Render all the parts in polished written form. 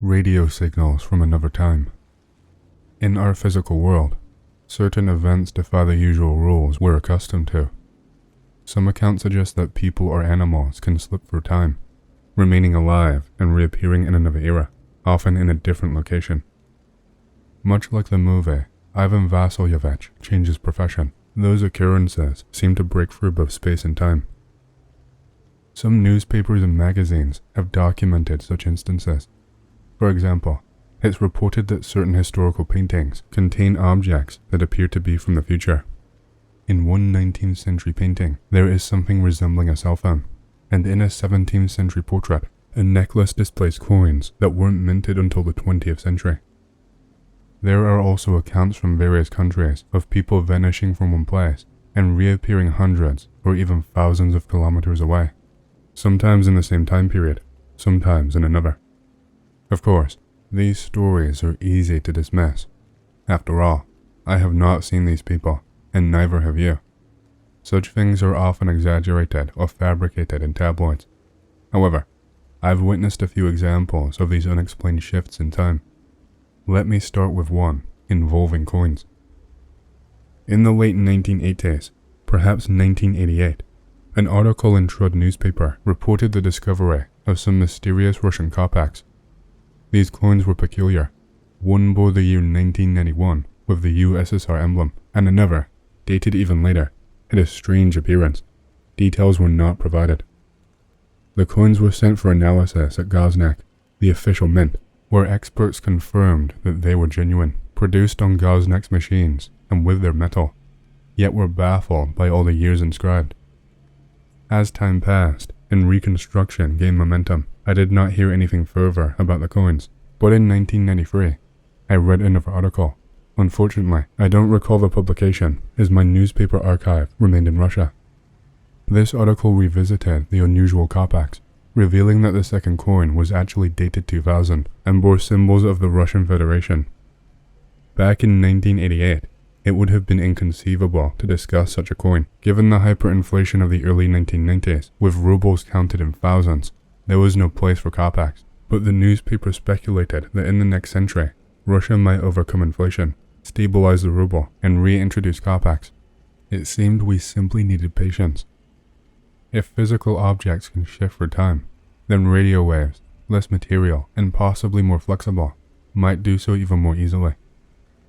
Radio signals from another time. In our physical world, certain events defy the usual rules we're accustomed to. Some accounts suggest that people or animals can slip through time, remaining alive and reappearing in another era, often in a different location. Much like the movie Ivan Vasilyevich Changes Profession, those occurrences seem to break through both space and time. Some newspapers and magazines have documented such instances. For example, it's reported that certain historical paintings contain objects that appear to be from the future. In one 19th century painting, there is something resembling a cell phone, and in a 17th century portrait, a necklace displays coins that weren't minted until the 20th century. There are also accounts from various countries of people vanishing from one place and reappearing hundreds or even thousands of kilometers away, sometimes in the same time period, sometimes in another. Of course, these stories are easy to dismiss. After all, I have not seen these people, and neither have you. Such things are often exaggerated or fabricated in tabloids. However, I've witnessed a few examples of these unexplained shifts in time. Let me start with one involving coins. In the late 1980s, perhaps 1988, an article in Trud newspaper reported the discovery of some mysterious Russian kopecks. These coins were peculiar. One bore the year 1991 with the USSR emblem, and another, dated even later, had a strange appearance. Details were not provided. The coins were sent for analysis at Gaznak, the official mint, where experts confirmed that they were genuine, produced on Gaznak's machines and with their metal, yet were baffled by all the years inscribed. As time passed and reconstruction gained momentum, I did not hear anything further about the coins, but in 1993, I read another article. Unfortunately, I don't recall the publication, as my newspaper archive remained in Russia. This article revisited the unusual kopecks, revealing that the second coin was actually dated 2000 and bore symbols of the Russian Federation. Back in 1988, it would have been inconceivable to discuss such a coin, given the hyperinflation of the early 1990s, with rubles counted in thousands. There was no place for kopecks, but the newspaper speculated that in the next century, Russia might overcome inflation, stabilize the ruble, and reintroduce kopecks. It seemed we simply needed patience. If physical objects can shift for time, then radio waves, less material and possibly more flexible, might do so even more easily.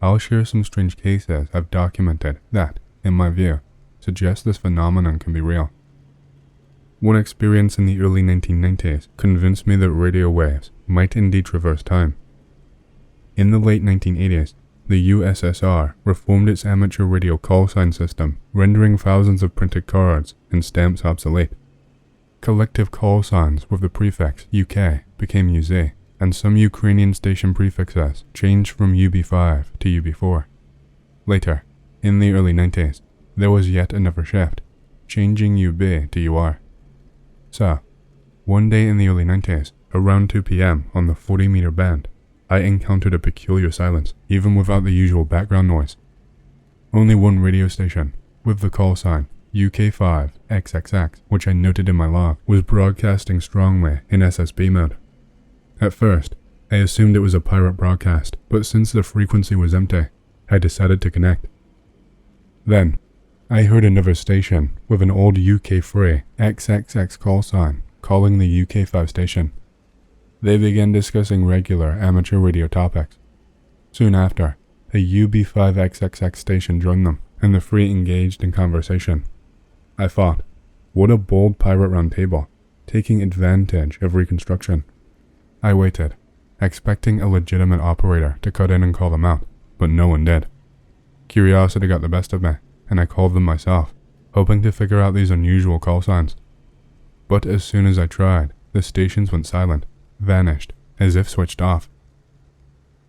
I'll share some strange cases I've documented that, in my view, suggest this phenomenon can be real. One experience in the early 1990s convinced me that radio waves might indeed traverse time. In the late 1980s, the USSR reformed its amateur radio call sign system, rendering thousands of printed cards and stamps obsolete. Collective call signs with the prefix UK became UZ, and some Ukrainian station prefixes changed from UB5 to UB4. Later, in the early 90s, there was yet another shift, changing UB to UR. So, one day in the early 90s, around 2 p.m. on the 40-meter band, I encountered a peculiar silence, even without the usual background noise. Only one radio station, with the call sign UK5XXX, which I noted in my log, was broadcasting strongly in SSB mode. At first, I assumed it was a pirate broadcast, but since the frequency was empty, I decided to connect. Then, I heard another station with an old UK3 XXX call sign calling the UK5 station. They began discussing regular amateur radio topics. Soon after, a UB5XXX station joined them, and the three engaged in conversation. I thought, what a bold pirate round table, taking advantage of reconstruction. I waited, expecting a legitimate operator to cut in and call them out, but no one did. Curiosity got the best of me, and I called them myself, hoping to figure out these unusual call signs. But as soon as I tried, the stations went silent, vanished, as if switched off.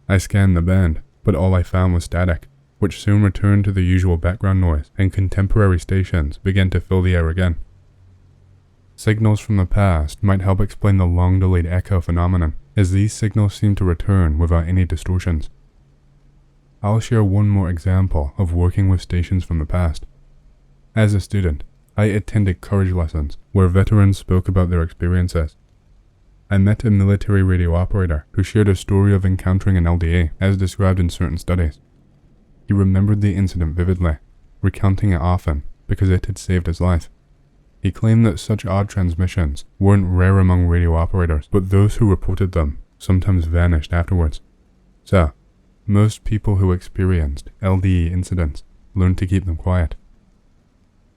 I scanned the band, but all I found was static, which soon returned to the usual background noise, and contemporary stations began to fill the air again. Signals from the past might help explain the long-delayed echo phenomenon, as these signals seem to return without any distortions. I'll share one more example of working with stations from the past. As a student, I attended courage lessons where veterans spoke about their experiences. I met a military radio operator who shared a story of encountering an LDA as described in certain studies. He remembered the incident vividly, recounting it often because it had saved his life. He claimed that such odd transmissions weren't rare among radio operators, but those who reported them sometimes vanished afterwards. So, most people who experienced LDE incidents learned to keep them quiet.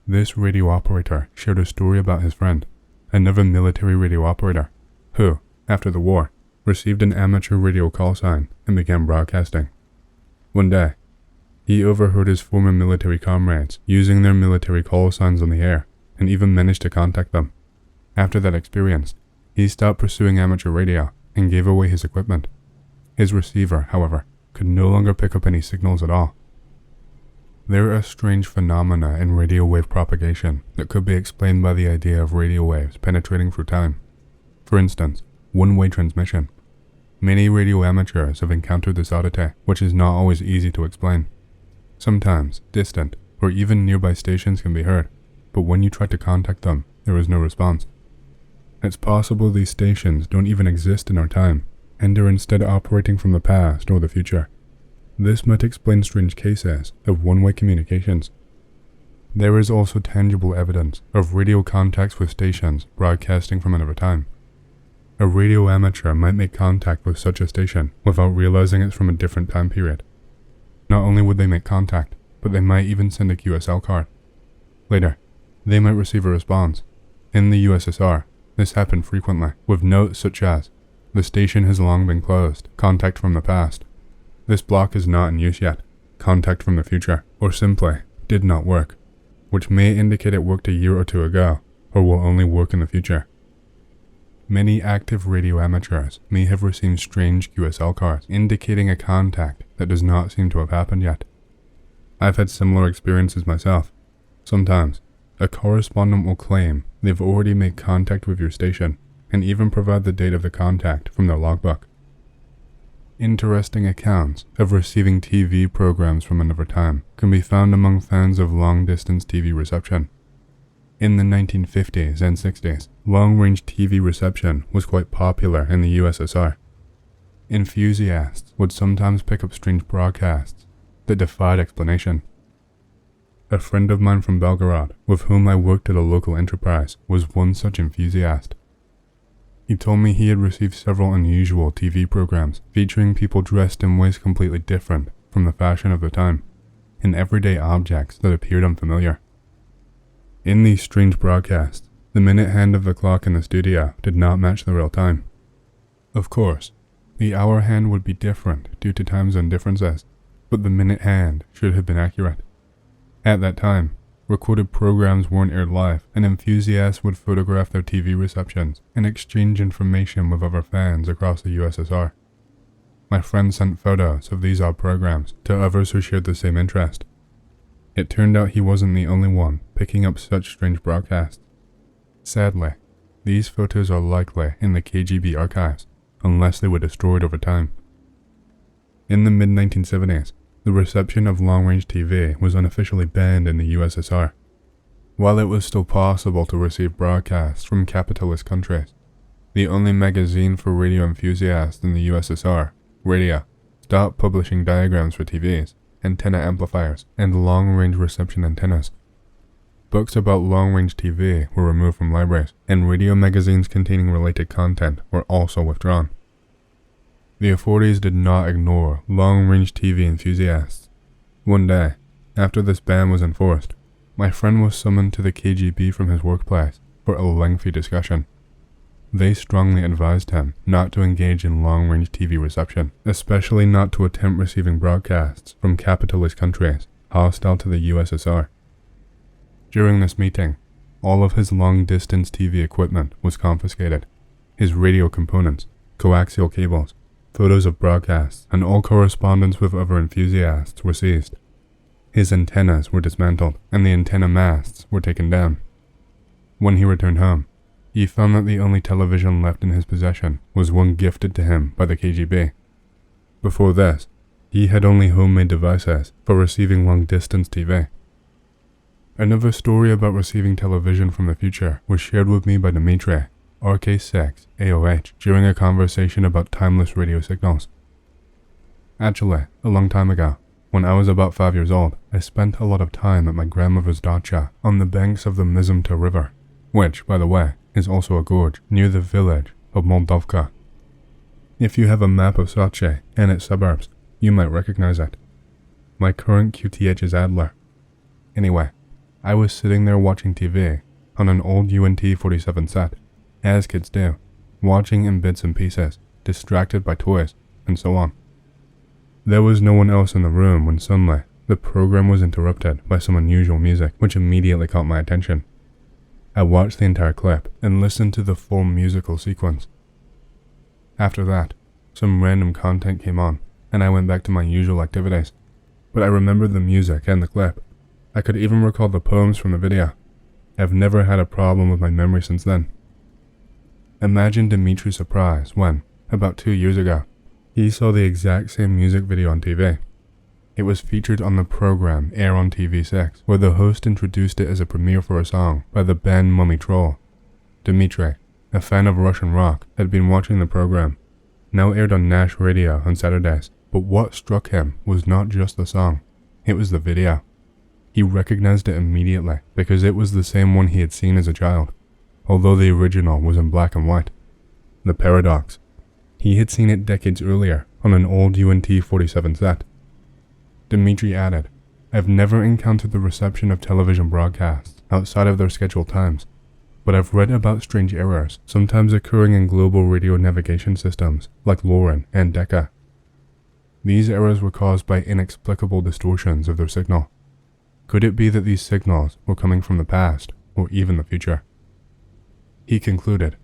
This radio operator shared a story about his friend, another military radio operator, who, after the war, received an amateur radio call sign and began broadcasting. One day, he overheard his former military comrades using their military call signs on the air and even managed to contact them. After that experience, he stopped pursuing amateur radio and gave away his equipment. His receiver, however, could no longer pick up any signals at all. There are strange phenomena in radio wave propagation that could be explained by the idea of radio waves penetrating through time. For instance, one-way transmission. Many radio amateurs have encountered this oddity, which is not always easy to explain. Sometimes, distant or even nearby stations can be heard, but when you try to contact them, there is no response. It's possible these stations don't even exist in our time, and are instead operating from the past or the future. This might explain strange cases of one-way communications. There is also tangible evidence of radio contacts with stations broadcasting from another time. A radio amateur might make contact with such a station without realizing it's from a different time period. Not only would they make contact, but they might even send a QSL card. Later, they might receive a response. In the USSR, this happened frequently, with notes such as, "The station has long been closed, contact from the past. This block is not in use yet, contact from the future," or simply, "did not work," which may indicate it worked a year or two ago, or will only work in the future. Many active radio amateurs may have received strange QSL cards indicating a contact that does not seem to have happened yet. I've had similar experiences myself. Sometimes, a correspondent will claim they've already made contact with your station and even provide the date of the contact from their logbook. Interesting accounts of receiving TV programs from another time can be found among fans of long-distance TV reception. In the 1950s and 60s, long-range TV reception was quite popular in the USSR. Enthusiasts would sometimes pick up strange broadcasts that defied explanation. A friend of mine from Belgorod, with whom I worked at a local enterprise, was one such enthusiast. He told me he had received several unusual TV programs featuring people dressed in ways completely different from the fashion of the time, and everyday objects that appeared unfamiliar. In these strange broadcasts, the minute hand of the clock in the studio did not match the real time. Of course, the hour hand would be different due to time zone differences, but the minute hand should have been accurate. At that time, recorded programs weren't aired live, and enthusiasts would photograph their TV receptions and exchange information with other fans across the USSR. My friend sent photos of these odd programs to others who shared the same interest. It turned out he wasn't the only one picking up such strange broadcasts. Sadly, these photos are likely in the KGB archives, unless they were destroyed over time. In the mid-1970s, the reception of long-range TV was unofficially banned in the USSR. While it was still possible to receive broadcasts from capitalist countries, the only magazine for radio enthusiasts in the USSR, Radio, stopped publishing diagrams for TVs, antenna amplifiers, and long-range reception antennas. Books about long-range TV were removed from libraries, and radio magazines containing related content were also withdrawn. The authorities did not ignore long-range TV enthusiasts. One day, after this ban was enforced, my friend was summoned to the KGB from his workplace for a lengthy discussion. They strongly advised him not to engage in long-range TV reception, especially not to attempt receiving broadcasts from capitalist countries hostile to the USSR. During this meeting, all of his long-distance TV equipment was confiscated. His radio components, coaxial cables, photos of broadcasts, and all correspondence with other enthusiasts were seized. His antennas were dismantled, and the antenna masts were taken down. When he returned home, he found that the only television left in his possession was one gifted to him by the KGB. Before this, he had only homemade devices for receiving long-distance TV. Another story about receiving television from the future was shared with me by Dmitry, RK6 AOH during a conversation about timeless radio signals. Actually, a long time ago, when I was about 5 years old, I spent a lot of time at my grandmother's dacha on the banks of the Mizumta River, which, by the way, is also a gorge near the village of Moldovka. If you have a map of Sochi and its suburbs, you might recognize it. My current QTH is Adler. Anyway, I was sitting there watching TV on an old UNT-47 set, as kids do, watching in bits and pieces, distracted by toys, and so on. There was no one else in the room when suddenly the program was interrupted by some unusual music which immediately caught my attention. I watched the entire clip and listened to the full musical sequence. After that, some random content came on and I went back to my usual activities, but I remembered the music and the clip. I could even recall the poems from the video. I've never had a problem with my memory since then. Imagine Dimitri's surprise when, about 2 years ago, he saw the exact same music video on TV. It was featured on the program Air on TV6, where the host introduced it as a premiere for a song by the band Mummy Troll. Dimitri, a fan of Russian rock, had been watching the program, now aired on Nash Radio on Saturdays, but what struck him was not just the song, it was the video. He recognized it immediately because it was the same one he had seen as a child, although the original was in black and white. The paradox. He had seen it decades earlier on an old UNT-47 set. Dimitri added, "I've never encountered the reception of television broadcasts outside of their scheduled times, but I've read about strange errors sometimes occurring in global radio navigation systems like LORAN and Decca. These errors were caused by inexplicable distortions of their signal. Could it be that these signals were coming from the past or even the future?" He concluded,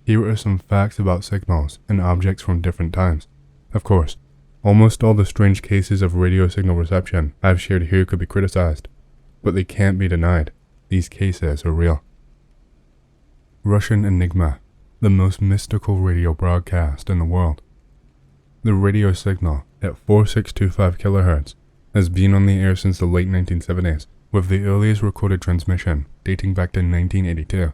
"Here are some facts about signals and objects from different times. Of course, almost all the strange cases of radio signal reception I've shared here could be criticized, but they can't be denied. These cases are real." Russian Enigma, the most mystical radio broadcast in the world. The radio signal at 4625 kHz has been on the air since the late 1970s, with the earliest recorded transmission dating back to 1982.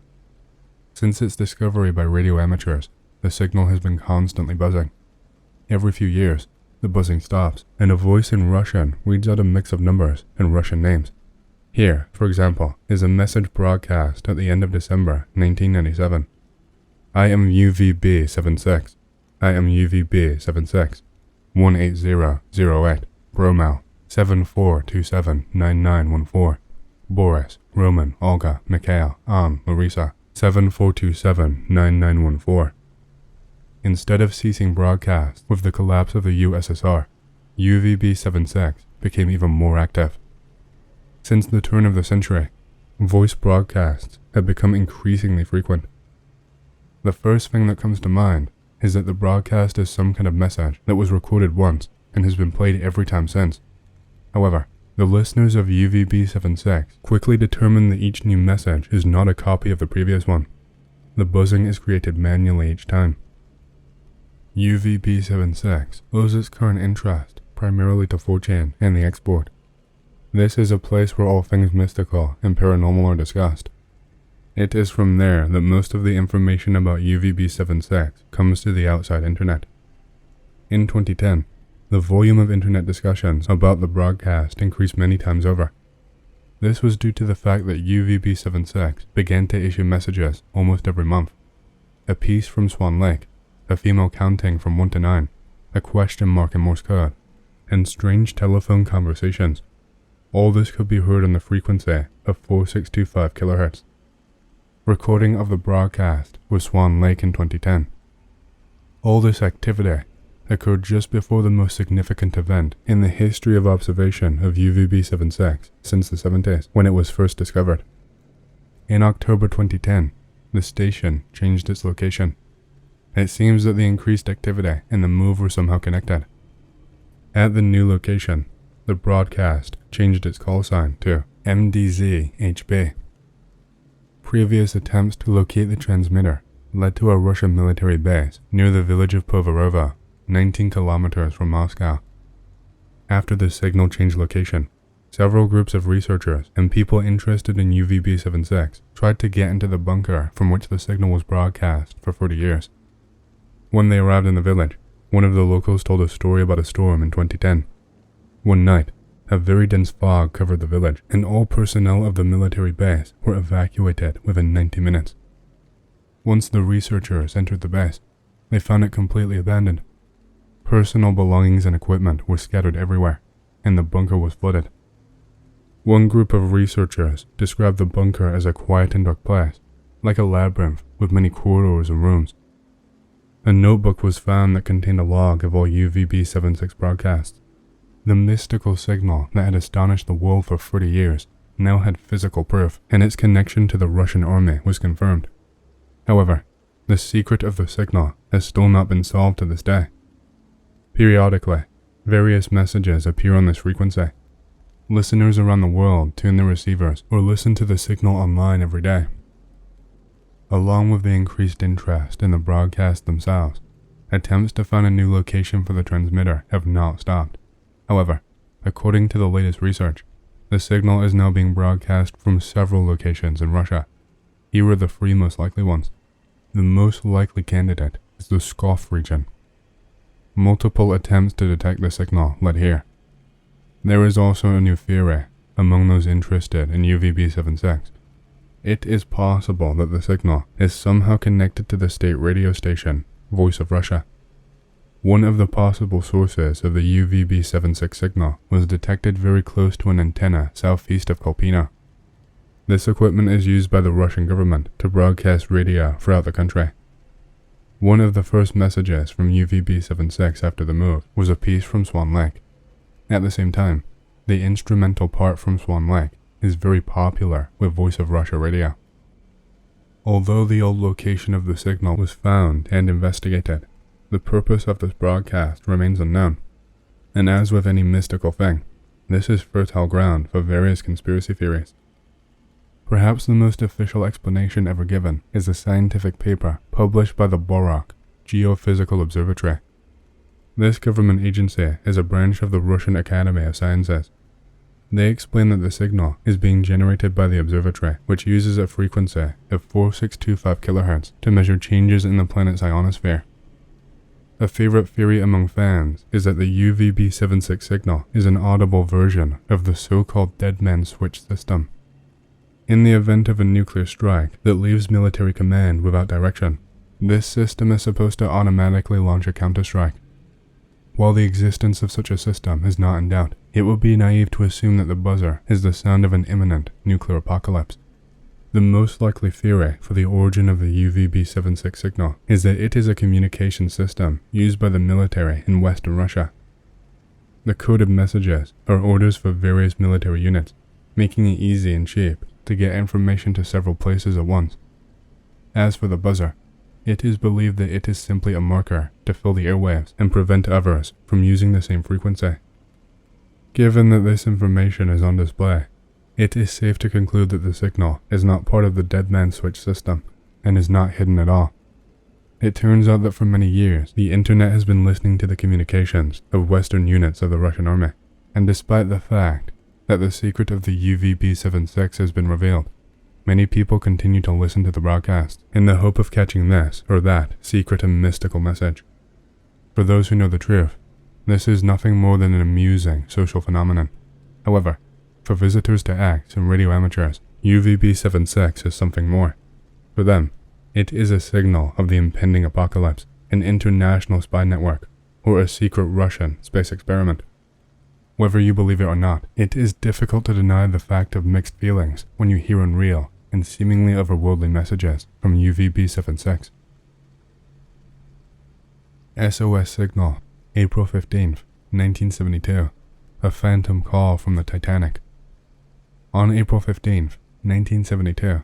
Since its discovery by radio amateurs, the signal has been constantly buzzing. Every few years, the buzzing stops, and a voice in Russian reads out a mix of numbers and Russian names. Here, for example, is a message broadcast at the end of December 1997. "I am UVB76. I am UVB76. 18008. Bromal. 74279914. Boris, Roman, Olga, Mikhail, Ann, Larissa. 74279914. Instead of ceasing broadcast with the collapse of the USSR, UVB76 became even more active. Since the turn of the century, voice broadcasts have become increasingly frequent. The first thing that comes to mind is that the broadcast is some kind of message that was recorded once and has been played every time since. However, the listeners of UVB76 quickly determine that each new message is not a copy of the previous one. The buzzing is created manually each time. UVB76 owes its current interest primarily to 4chan and the export. This is a place where all things mystical and paranormal are discussed. It is from there that most of the information about UVB76 comes to the outside internet. In 2010, the volume of internet discussions about the broadcast increased many times over. This was due to the fact that UVB76 began to issue messages almost every month. A piece from Swan Lake, a female counting from 1 to 9, a question mark in Morse code, and strange telephone conversations. All this could be heard on the frequency of 4625 kHz. Recording of the broadcast was Swan Lake in 2010. All this activity occurred just before the most significant event in the history of observation of UVB76 since the 70s, when it was first discovered. In October 2010, the station changed its location. It seems that the increased activity and the move were somehow connected. At the new location, the broadcast changed its call sign to MDZ-HB. Previous attempts to locate the transmitter led to a Russian military base near the village of Povarovo, 19 kilometers from Moscow. After the signal changed location, several groups of researchers and people interested in UVB76 tried to get into the bunker from which the signal was broadcast for 40 years. When they arrived in the village, one of the locals told a story about a storm in 2010. One night, a very dense fog covered the village, and all personnel of the military base were evacuated within 90 minutes. Once the researchers entered the base, they found it completely abandoned. Personal belongings and equipment were scattered everywhere, and the bunker was flooded. One group of researchers described the bunker as a quiet and dark place, like a labyrinth with many corridors and rooms. A notebook was found that contained a log of all UVB76 broadcasts. The mystical signal that had astonished the world for 40 years now had physical proof, and its connection to the Russian army was confirmed. However, the secret of the signal has still not been solved to this day. Periodically, various messages appear on this frequency. Listeners around the world tune their receivers or listen to the signal online every day. Along with the increased interest in the broadcasts themselves, attempts to find a new location for the transmitter have not stopped. However, according to the latest research, the signal is now being broadcast from several locations in Russia. Here are the three most likely ones. The most likely candidate is the Pskov region. Multiple attempts to detect the signal led here. There is also a new theory among those interested in UVB76. It is possible that the signal is somehow connected to the state radio station, Voice of Russia. One of the possible sources of the UVB76 signal was detected very close to an antenna southeast of Kolpino. This equipment is used by the Russian government to broadcast radio throughout the country. One of the first messages from UVB76 after the move was a piece from Swan Lake. At the same time, the instrumental part from Swan Lake is very popular with Voice of Russia radio. Although the old location of the signal was found and investigated, the purpose of this broadcast remains unknown. And as with any mystical thing, this is fertile ground for various conspiracy theories. Perhaps the most official explanation ever given is a scientific paper published by the Borok Geophysical Observatory. This government agency is a branch of the Russian Academy of Sciences. They explain that the signal is being generated by the observatory, which uses a frequency of 4625 kHz to measure changes in the planet's ionosphere. A favorite theory among fans is that the UVB76 signal is an audible version of the so-called dead man switch system. In the event of a nuclear strike that leaves military command without direction, this system is supposed to automatically launch a counterstrike. While the existence of such a system is not in doubt, it would be naive to assume that the buzzer is the sound of an imminent nuclear apocalypse. The most likely theory for the origin of the UVB76 signal is that it is a communication system used by the military in Western Russia. The coded messages are orders for various military units, making it easy and cheap to get information to several places at once. As for the buzzer, it is believed that it is simply a marker to fill the airwaves and prevent others from using the same frequency. Given that this information is on display, it is safe to conclude that the signal is not part of the dead man switch system and is not hidden at all. It turns out that for many years, the internet has been listening to the communications of Western units of the Russian army, and despite the fact that the secret of the UVB76 has been revealed, many people continue to listen to the broadcast in the hope of catching this or that secret and mystical message. For those who know the truth, this is nothing more than an amusing social phenomenon. However, for visitors to X and radio amateurs, UVB76 is something more. For them, it is a signal of the impending apocalypse, an international spy network, or a secret Russian space experiment. Whether you believe it or not, it is difficult to deny the fact of mixed feelings when you hear unreal and seemingly otherworldly messages from UVB76. SOS Signal, April 15th, 1972, a phantom call from the Titanic. On April 15th, 1972,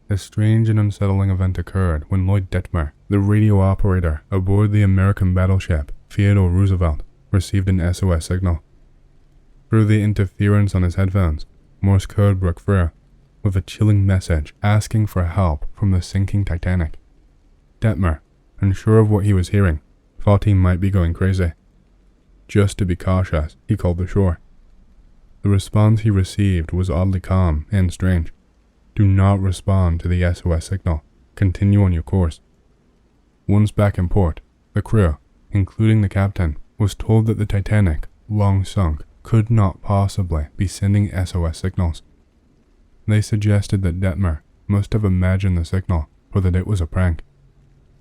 a strange and unsettling event occurred when Lloyd Detmer, the radio operator aboard the American battleship Theodore Roosevelt, received an SOS signal. Through the interference on his headphones, Morse code broke through, with a chilling message asking for help from the sinking Titanic. Detmer, unsure of what he was hearing, thought he might be going crazy. Just to be cautious, he called the shore. The response he received was oddly calm and strange. Do not respond to the SOS signal. Continue on your course. Once back in port, the crew, including the captain, was told that the Titanic, long sunk, could not possibly be sending SOS signals. They suggested that Detmer must have imagined the signal or that it was a prank.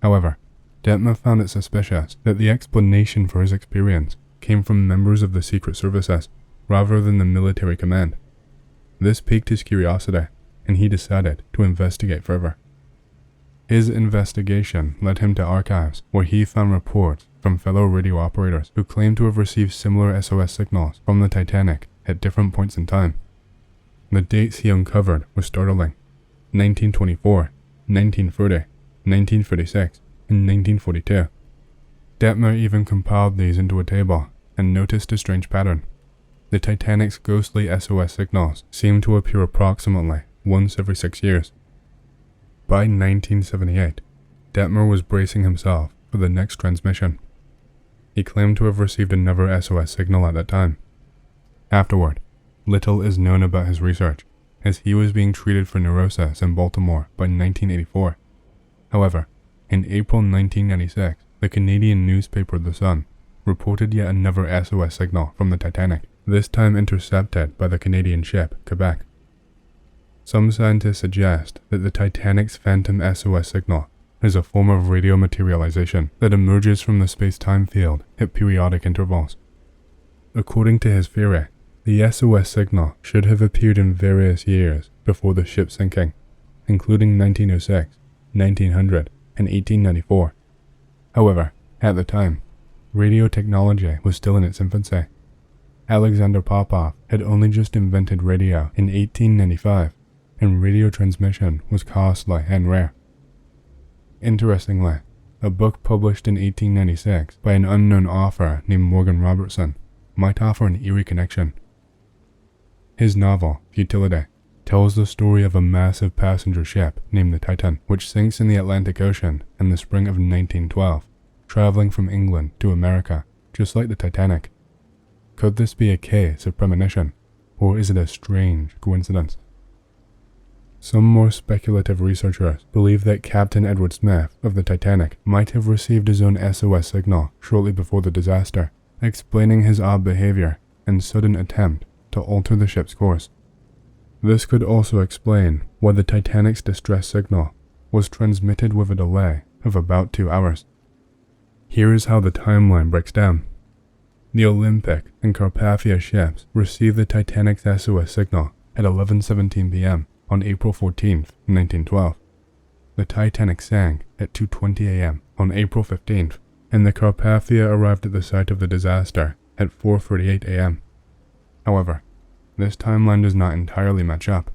However, Detmer found it suspicious that the explanation for his experience came from members of the Secret Services rather than the military command. This piqued his curiosity, and he decided to investigate further. His investigation led him to archives where he found reports from fellow radio operators who claimed to have received similar SOS signals from the Titanic at different points in time. The dates he uncovered were startling: 1924, 1930, 1936, and 1942. Detmer even compiled these into a table and noticed a strange pattern. The Titanic's ghostly SOS signals seemed to appear approximately once every 6 years. By 1978, Detmer was bracing himself for the next transmission. He claimed to have received another SOS signal at that time. Afterward, little is known about his research, as he was being treated for neurosis in Baltimore by 1984. However, in April 1996, the Canadian newspaper The Sun reported yet another SOS signal from the Titanic, this time intercepted by the Canadian ship Quebec. Some scientists suggest that the Titanic's phantom SOS signal is a form of radio materialization that emerges from the space-time field at periodic intervals. According to his theory, the SOS signal should have appeared in various years before the ship sinking, including 1906, 1900, and 1894. However, at the time, radio technology was still in its infancy. Alexander Popov had only just invented radio in 1895, and radio transmission was costly and rare. Interestingly, a book published in 1896 by an unknown author named Morgan Robertson might offer an eerie connection. His novel, Futility, tells the story of a massive passenger ship named the Titan, which sinks in the Atlantic Ocean in the spring of 1912, traveling from England to America, just like the Titanic. Could this be a case of premonition, or is it a strange coincidence? Some more speculative researchers believe that Captain Edward Smith of the Titanic might have received his own SOS signal shortly before the disaster, explaining his odd behavior and sudden attempt to alter the ship's course. This could also explain why the Titanic's distress signal was transmitted with a delay of about 2 hours. Here is how the timeline breaks down. The Olympic and Carpathia ships received the Titanic's SOS signal at 11:17 p.m. on April 14, 1912. The Titanic sank at 2:20 a.m. on April 15th, and the Carpathia arrived at the site of the disaster at 4:38 a.m. However, this timeline does not entirely match up.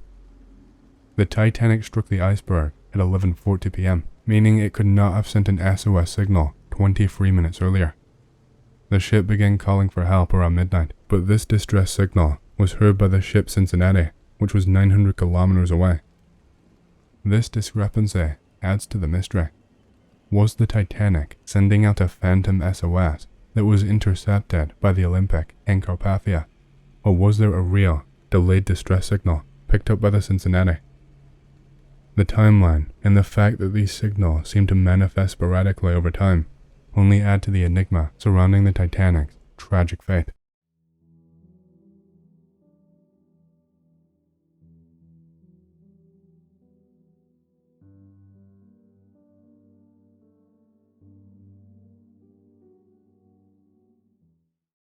The Titanic struck the iceberg at 11:40 p.m., meaning it could not have sent an SOS signal 23 minutes earlier. The ship began calling for help around midnight, but this distress signal was heard by the ship Cincinnati, which was 900 kilometers away. This discrepancy adds to the mystery. Was the Titanic sending out a phantom SOS that was intercepted by the Olympic and Carpathia, or was there a real, delayed distress signal picked up by the Cincinnati? The timeline and the fact that these signals seem to manifest sporadically over time only add to the enigma surrounding the Titanic's tragic fate.